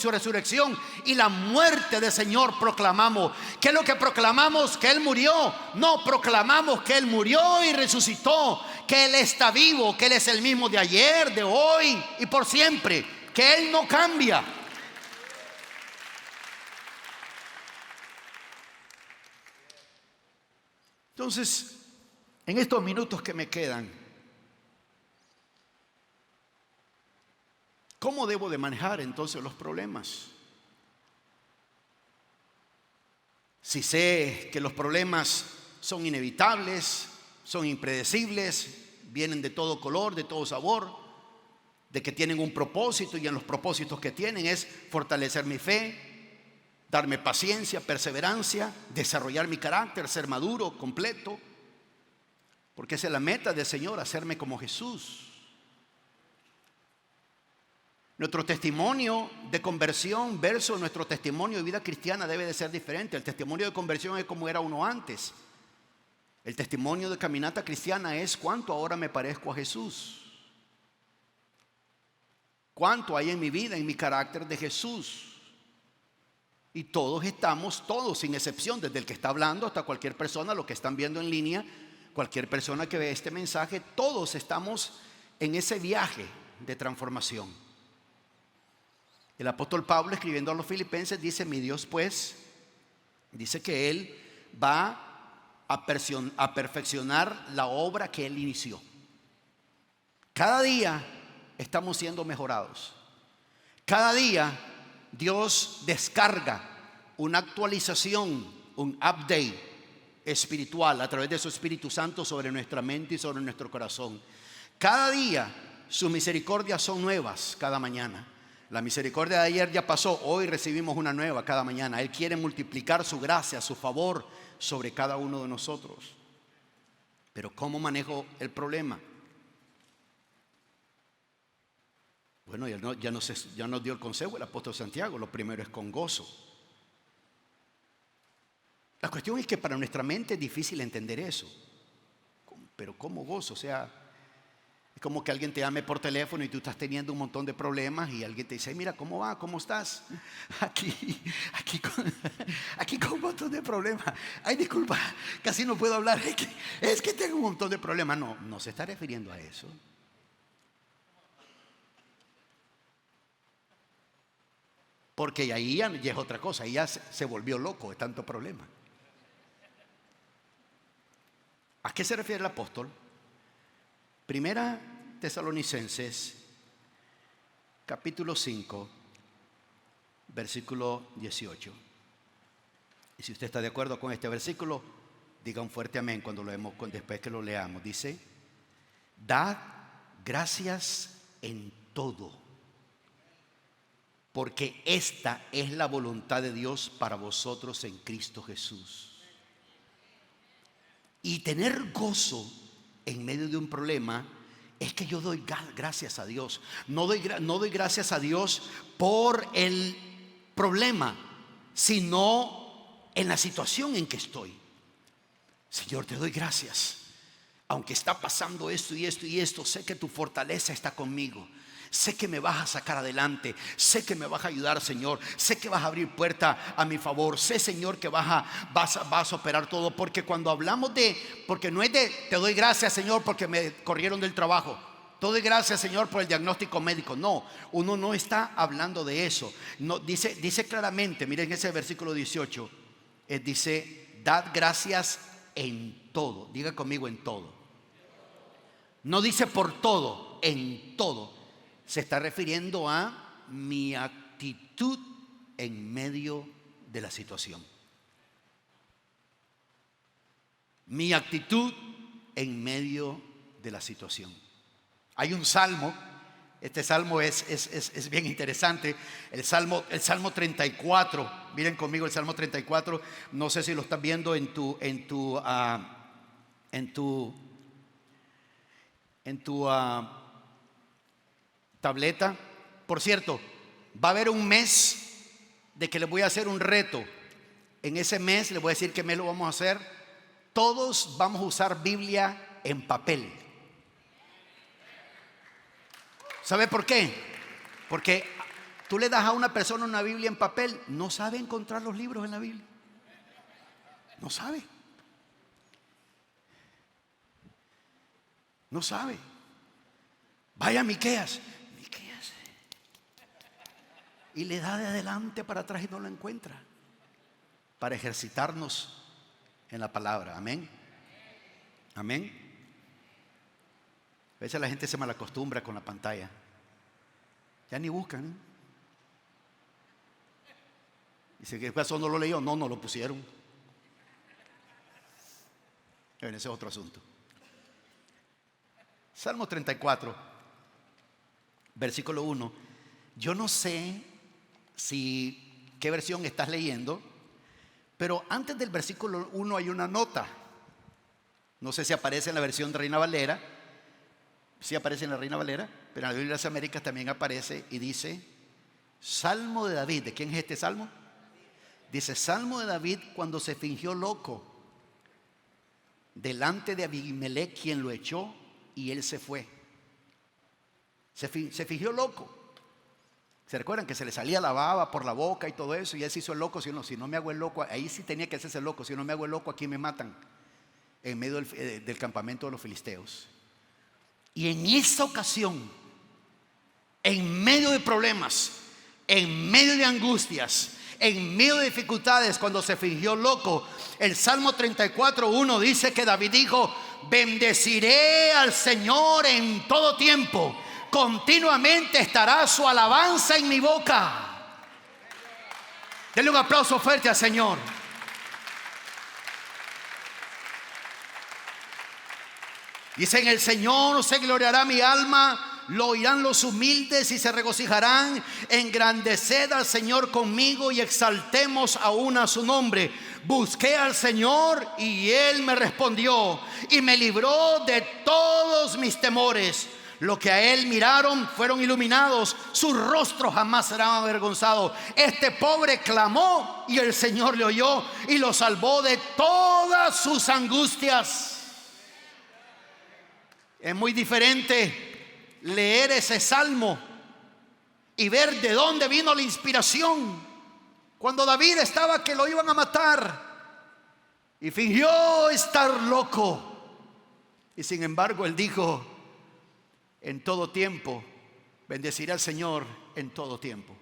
resurrección y la muerte del Señor proclamamos. ¿Qué es lo que proclamamos? Que Él murió. No, proclamamos que Él murió y resucitó, que Él está vivo, que Él es el mismo de ayer, de hoy y por siempre, que Él no cambia. Entonces, en estos minutos que me quedan, ¿cómo debo de manejar entonces los problemas? Si sé que los problemas son inevitables, son impredecibles, vienen de todo color, de todo sabor, de que tienen un propósito y en los propósitos que tienen es fortalecer mi fe, darme paciencia, perseverancia, desarrollar mi carácter, ser maduro, completo, porque esa es la meta del Señor, hacerme como Jesús. Nuestro testimonio de conversión versus nuestro testimonio de vida cristiana debe de ser diferente. El testimonio de conversión es como era uno antes. El testimonio de caminata cristiana es cuánto ahora me parezco a Jesús. Cuánto hay en mi vida, en mi carácter de Jesús. Y todos estamos, todos sin excepción, desde el que está hablando hasta cualquier persona, lo que están viendo en línea, cualquier persona que ve este mensaje, todos estamos en ese viaje de transformación. El apóstol Pablo, escribiendo a los filipenses, dice: mi Dios pues, dice que Él va a perfeccionar la obra que Él inició. Cada día estamos siendo mejorados. Cada día Dios descarga una actualización, un update espiritual a través de su Espíritu Santo sobre nuestra mente y sobre nuestro corazón. Cada día sus misericordias son nuevas cada mañana. La misericordia de ayer ya pasó, hoy recibimos una nueva cada mañana. Él quiere multiplicar su gracia, su favor sobre cada uno de nosotros. Pero ¿cómo manejo el problema? Bueno, ya nos dio el consejo el apóstol Santiago. Lo primero es con gozo. La cuestión es que para nuestra mente es difícil entender eso. Pero ¿cómo gozo? O sea, es como que alguien te llame por teléfono y tú estás teniendo un montón de problemas y alguien te dice: mira, ¿cómo va? ¿Cómo estás? Aquí con un montón de problemas. Ay, disculpa, casi no puedo hablar. Es que tengo un montón de problemas. No se está refiriendo a eso. Porque ahí ya es otra cosa. Ahí ya se volvió loco de tanto problema. ¿A qué se refiere el apóstol? Primera Tesalonicenses, capítulo 5, versículo 18. Y si usted está de acuerdo con este versículo, diga un fuerte amén después que lo leamos. Dice: dad gracias en todo, porque esta es la voluntad de Dios para vosotros en Cristo Jesús. Y tener gozo en medio de un problema es que yo doy gracias a Dios. No doy gracias a Dios por el problema, sino en la situación en que estoy. Señor, te doy gracias. Aunque está pasando esto y esto y esto, sé que tu fortaleza está conmigo. Sé que me vas a sacar adelante. Sé que me vas a ayudar, Señor. Sé que vas a abrir puerta a mi favor. Sé, Señor, que vas a operar todo. Porque cuando hablamos porque no es de te doy gracias, Señor, porque me corrieron del trabajo. Te doy gracias, Señor, por el diagnóstico médico. No, uno no está hablando de eso. No, dice claramente, miren ese versículo 18. Dice: dad gracias en todo. Diga conmigo: en todo. No dice por todo, en todo. Se está refiriendo a mi actitud en medio de la situación. Mi actitud en medio de la situación. Hay un salmo. Este salmo es bien interesante. El salmo 34. Miren conmigo el salmo 34. No sé si lo están viendo en tu tableta. Por cierto, va a haber un mes de que les voy a hacer un reto. En ese mes les voy a decir qué mes lo vamos a hacer. Todos vamos a usar Biblia en papel. ¿Sabe por qué? Porque tú le das a una persona una Biblia en papel, no sabe encontrar los libros en la Biblia. No sabe. No sabe. Vaya a Miqueas. Y le da de adelante para atrás y no lo encuentra. Para ejercitarnos en la palabra. Amén. Amén. A veces la gente se malacostumbra con la pantalla. Ya ni buscan. Dice: ¿qué pasó? ¿No lo leyó? No lo pusieron. Ese es otro asunto. Salmo 34, versículo 1. Yo no sé qué versión estás leyendo, pero antes del versículo 1 hay una nota. No sé si aparece en la versión de Reina Valera. Sí aparece en la Reina Valera, pero en la Biblia de las Américas también aparece y dice: Salmo de David. ¿De quién es este salmo? Dice: Salmo de David cuando se fingió loco delante de Abimelech, quien lo echó, y él se fue. Se fingió loco. ¿Se recuerdan que se le salía la baba por la boca y todo eso? Y él se hizo el loco. Si no me hago el loco, ahí sí tenía que hacerse el loco. Si no me hago el loco, aquí me matan. En medio del campamento de los filisteos. Y en esa ocasión, en medio de problemas, en medio de angustias, en medio de dificultades, cuando se fingió loco, el Salmo 34:1 dice que David dijo: bendeciré al Señor en todo tiempo, continuamente estará su alabanza en mi boca. Denle un aplauso fuerte al Señor. Dice: en el Señor se gloriará mi alma, lo oirán los humildes y se regocijarán. Engrandeced al Señor conmigo y exaltemos aún a su nombre. Busqué al Señor y Él me respondió y me libró de todos mis temores. Los que a Él miraron fueron iluminados, sus rostros jamás serán avergonzados. Este pobre clamó y el Señor le oyó y lo salvó de todas sus angustias. Es muy diferente leer ese salmo y ver de dónde vino la inspiración. Cuando David estaba que lo iban a matar y fingió estar loco, y sin embargo él dijo: en todo tiempo bendeciré al Señor, en todo tiempo.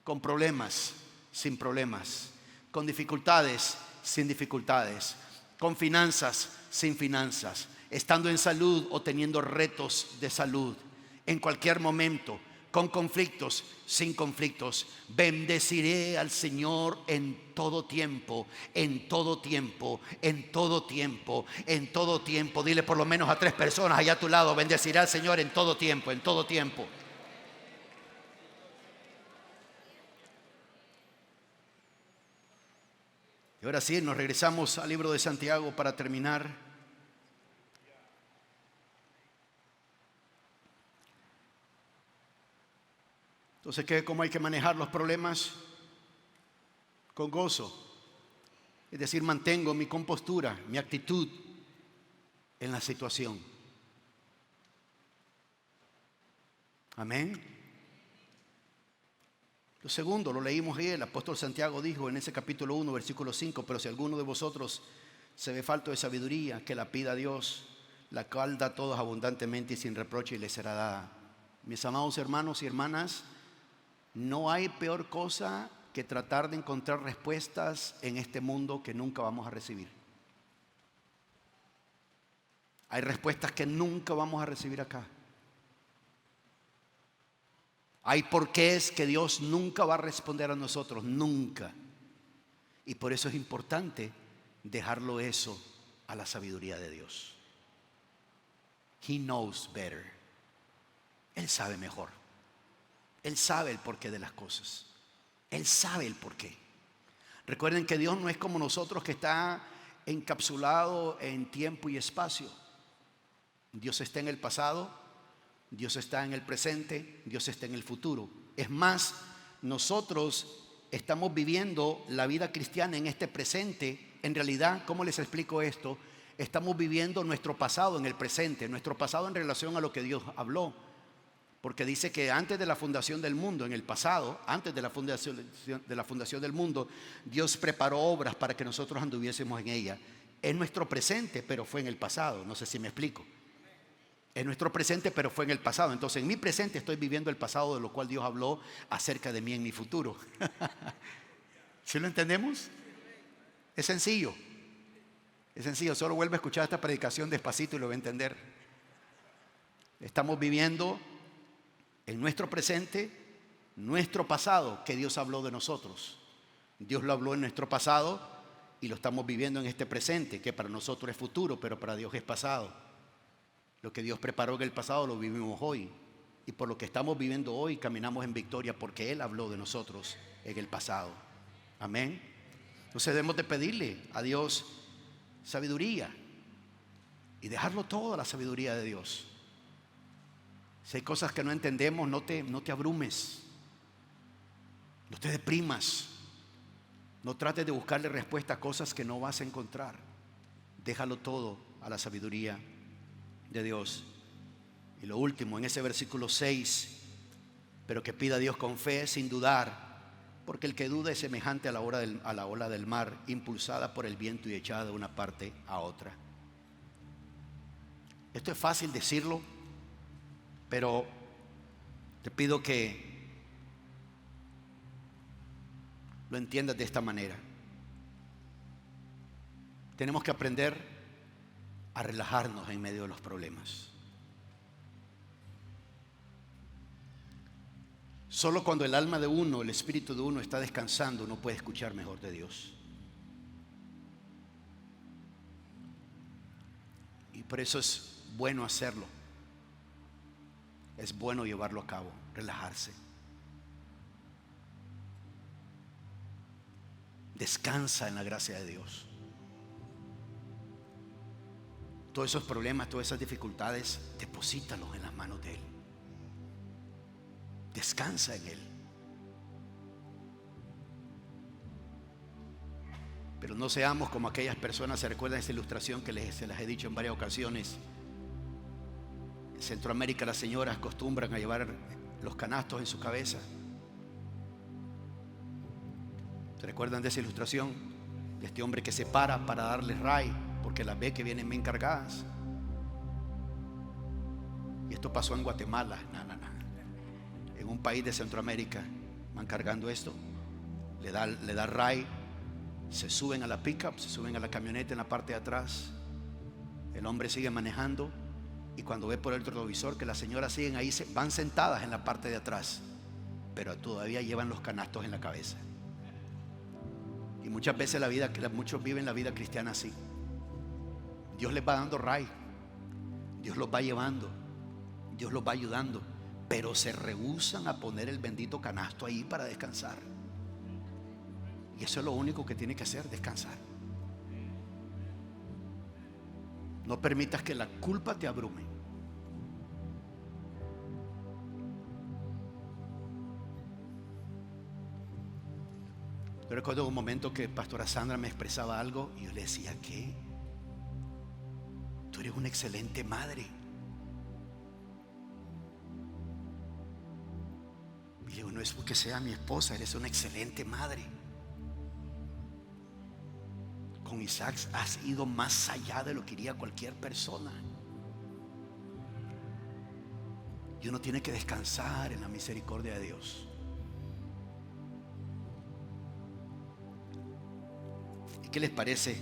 Con problemas, sin problemas. Con dificultades, sin dificultades. Con finanzas, sin finanzas. Estando en salud o teniendo retos de salud. En cualquier momento. Con conflictos, sin conflictos. Bendeciré al Señor en todo tiempo, en todo tiempo, en todo tiempo, en todo tiempo. Dile por lo menos a 3 personas allá a tu lado: bendeciré al Señor en todo tiempo, en todo tiempo. Y ahora sí, nos regresamos al libro de Santiago para terminar. Entonces, ¿cómo hay que manejar los problemas? Con gozo. Es decir, mantengo mi compostura, mi actitud en la situación. Amén. Lo segundo, lo leímos ahí, el apóstol Santiago dijo en ese capítulo 1, versículo 5: pero si alguno de vosotros se ve falto de sabiduría, que la pida a Dios, la cual da a todos abundantemente y sin reproche, y le será dada. Mis amados hermanos y hermanas, no hay peor cosa que tratar de encontrar respuestas en este mundo que nunca vamos a recibir. Hay respuestas que nunca vamos a recibir acá. Hay porqués que Dios nunca va a responder a nosotros, nunca. Y por eso es importante dejarlo eso a la sabiduría de Dios. He knows better. Él sabe mejor. Él sabe el porqué de las cosas. Él sabe el porqué. Recuerden que Dios no es como nosotros, que está encapsulado en tiempo y espacio. Dios está en el pasado, Dios está en el presente, Dios está en el futuro. Es más, nosotros estamos viviendo la vida cristiana en este presente. En realidad, ¿cómo les explico esto? Estamos viviendo nuestro pasado en el presente, nuestro pasado en relación a lo que Dios habló. Porque dice que antes de la fundación del mundo, en el pasado, antes de la fundación del mundo, Dios preparó obras para que nosotros anduviésemos en ella. Es nuestro presente, pero fue en el pasado. No sé si me explico. Es nuestro presente, pero fue en el pasado. Entonces, en mi presente estoy viviendo el pasado, de lo cual Dios habló acerca de mí en mi futuro. ¿Sí lo entendemos? Es sencillo. Es sencillo. Solo vuelve a escuchar esta predicación despacito y lo va a entender. Estamos viviendo en nuestro presente, nuestro pasado, que Dios habló de nosotros. Dios lo habló en nuestro pasado y lo estamos viviendo en este presente, que para nosotros es futuro, pero para Dios es pasado. Lo que Dios preparó en el pasado lo vivimos hoy. Y por lo que estamos viviendo hoy, caminamos en victoria, porque Él habló de nosotros en el pasado. Amén. Entonces debemos de pedirle a Dios sabiduría y dejarlo todo a la sabiduría de Dios. Si hay cosas que no entendemos, no te abrumes, no te deprimas, no trates de buscarle respuesta a cosas que no vas a encontrar. Déjalo todo a la sabiduría de Dios. Y lo último, en ese versículo 6: pero que pida a Dios con fe, sin dudar, porque el que duda es semejante a la ola del mar, impulsada por el viento y echada de una parte a otra. Esto es fácil decirlo, pero te pido que lo entiendas de esta manera. Tenemos que aprender a relajarnos en medio de los problemas. Solo cuando el alma de uno, el espíritu de uno está descansando, uno puede escuchar mejor de Dios. Y por eso es bueno hacerlo. Es bueno llevarlo a cabo, relajarse. Descansa en la gracia de Dios. Todos esos problemas, todas esas dificultades, deposítalos en las manos de Él. Descansa en Él. Pero no seamos como aquellas personas. ¿Se recuerdan esa ilustración que se las he dicho en varias ocasiones? En Centroamérica las señoras acostumbran a llevar los canastos en su cabeza. ¿Se recuerdan de esa ilustración? De este hombre que se para darles ray porque las ve que vienen bien cargadas. Y esto pasó en Guatemala. En un país de Centroamérica van cargando esto, le da ray, se suben a la pickup, se suben a la camioneta en la parte de atrás. El hombre sigue manejando y cuando ve por el retrovisor que las señoras siguen ahí, van sentadas en la parte de atrás, pero todavía llevan los canastos en la cabeza. Y muchas veces muchos viven la vida cristiana así. Dios les va dando ray, Dios los va llevando, Dios los va ayudando, pero se rehúsan a poner el bendito canasto ahí para descansar. Y eso es lo único que tiene que hacer, descansar. No permitas que la culpa te abrume. Yo recuerdo un momento que Pastora Sandra me expresaba algo y yo le decía: ¿qué? Tú eres una excelente madre. Y le digo: no es porque sea mi esposa, eres una excelente madre. Con Isaac has ido más allá de lo que iría cualquier persona. Y uno tiene que descansar en la misericordia de Dios. ¿Y qué les parece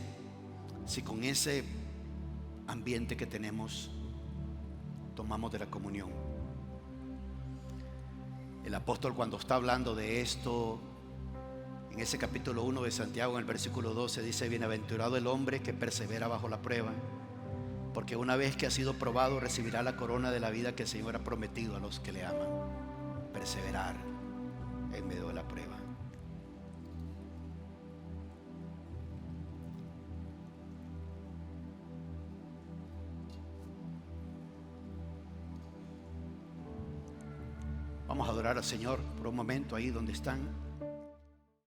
si con ese ambiente que tenemos tomamos de la comunión? El apóstol, cuando está hablando de esto en ese capítulo 1 de Santiago, en el versículo 12, dice: bienaventurado el hombre que persevera bajo la prueba, porque una vez que ha sido probado recibirá la corona de la vida que el Señor ha prometido a los que le aman. Perseverar en medio de la prueba. Vamos a adorar al Señor por un momento ahí donde están.